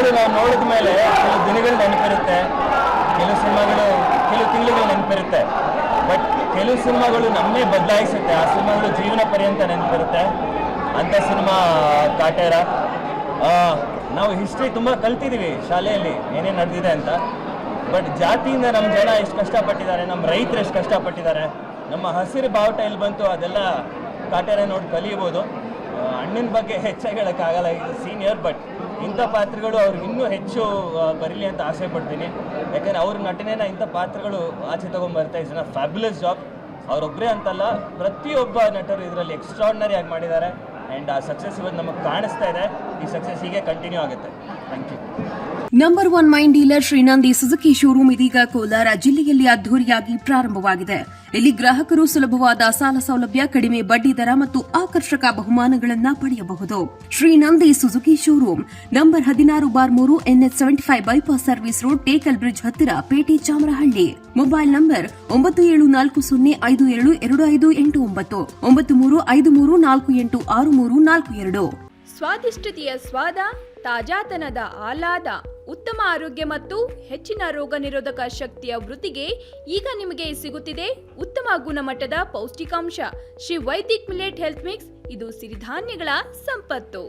ಸಿನಿಮಾಗಳು ನಾವು ನೋಡಿದ ಮೇಲೆ ಕೆಲವು ದಿನಗಳು ನೆನಪಿರುತ್ತೆ, ಕೆಲವು ಸಿನಿಮಾಗಳು ಕೆಲವು ತಿಂಗಳು ನೆನಪಿರುತ್ತೆ. ಬಟ್ ಕೆಲವು ಸಿನಿಮಾಗಳು ನಮ್ಮನ್ನೇ ಬದಲಾಯಿಸುತ್ತೆ, ಆ ಸಿನಿಮಾಗಳು ಜೀವನ ಪರ್ಯಂತ ನೆನಪಿರುತ್ತೆ. ಅಂಥ ಸಿನಿಮಾ ಕಾಟೇರ. ನಾವು ಹಿಸ್ಟ್ರಿ ತುಂಬ ಕಲ್ತಿದ್ದೀವಿ ಶಾಲೆಯಲ್ಲಿ ಏನೇನು ನಡೆದಿದೆ ಅಂತ. ಬಟ್ ಜಾತಿಯಿಂದ ನಮ್ಮ ಜನ ಎಷ್ಟು ಕಷ್ಟಪಟ್ಟಿದ್ದಾರೆ, ನಮ್ಮ ರೈತರು ಎಷ್ಟು ಕಷ್ಟಪಟ್ಟಿದ್ದಾರೆ, ನಮ್ಮ ಹಸಿರು ಬಾವುಟ ಇಲ್ಲಿ ಬಂತು, ಅದೆಲ್ಲ ಕಾಟೇರ ನೋಡಿ ಕಲಿಯಬೋದು. ಅಣ್ಣನ ಬಗ್ಗೆ ಹೆಚ್ಚಾಗಿ ಹೇಳೋಕ್ಕಾಗಲ್ಲ, ಸೀನಿಯರ್. ಬಟ್ ಇಂಥ ಪಾತ್ರಗಳು ಅವ್ರಿಗೆ ಇನ್ನೂ ಹೆಚ್ಚು ಬರಲಿ ಅಂತ ಆಸೆ ಪಡ್ತೀನಿ. ಯಾಕಂದರೆ ಅವ್ರ ನಟನೆನ ಇಂಥ ಪಾತ್ರಗಳು ಆಚೆ ತೊಗೊಂಡ್ಬರ್ತಾ ಇಸ್ ಫ್ಯಾಬ್ಯುಲಸ್ ಜಾಬ್. ಅವರೊಬ್ಬರೇ ಅಂತಲ್ಲ, ಪ್ರತಿಯೊಬ್ಬ ನಟರು ಇದರಲ್ಲಿ ಎಕ್ಸ್ಟ್ರಾರ್ಡಿನರಿ ಆಗಿ ಮಾಡಿದ್ದಾರೆ. ಆ್ಯಂಡ್ ಆ ಸಕ್ಸಸ್ ಇವತ್ತು ನಮಗೆ ಕಾಣಿಸ್ತಾ ಇದೆ. ಈ ಸಕ್ಸಸ್ ಹೀಗೆ ಕಂಟಿನ್ಯೂ ಆಗುತ್ತೆ. Thank you. Number 1 main dealer Shrinandi Suzuki showroom ಇದೀಗ ಕೋಲಾರ ಜಿಲ್ಲೆಯಲ್ಲಿ ಅದ್ದೂರಿಯಾಗಿ ಪ್ರಾರಂಭವಾಗಿದೆ. ಇಲ್ಲಿ ಗ್ರಾಹಕರು ಸುಲಭವಾದ ಸಾಲ ಸೌಲಭ್ಯ, ಕಡಿಮೆ ಬಡ್ಡಿ ದರ ಮತ್ತು ಆಕರ್ಷಕ ಬಹುಮಾನಗಳನ್ನು ಪಡೆಯಬಹುದು. Shrinandi Suzuki showroom number 16/3 NH 75 bypass service road, Tekal bridge ಹತ್ತಿರ, ಪೇಟೆ, ಚಾಮರಹಳ್ಳಿ. Mobile number 9740572589 9353486342. ಸ್ವಾದಿಷ್ಟತೆಯ ಸ್ವಾದ, ತಾಜಾತನದ ಆಹ್ಲಾದ, ಉತ್ತಮ ಆರೋಗ್ಯ ಮತ್ತು ಹೆಚ್ಚಿನ ರೋಗ ನಿರೋಧಕ ಶಕ್ತಿಯ ವೃದ್ಧಿಗೆ ಈಗ ನಿಮಗೆ ಸಿಗುತ್ತಿದೆ ಉತ್ತಮ ಗುಣಮಟ್ಟದ ಪೌಷ್ಟಿಕಾಂಶ. Shri Vaidik millet health mix. ಇದು ಸಿರಿಧಾನ್ಯಗಳ ಸಂಪತ್ತು.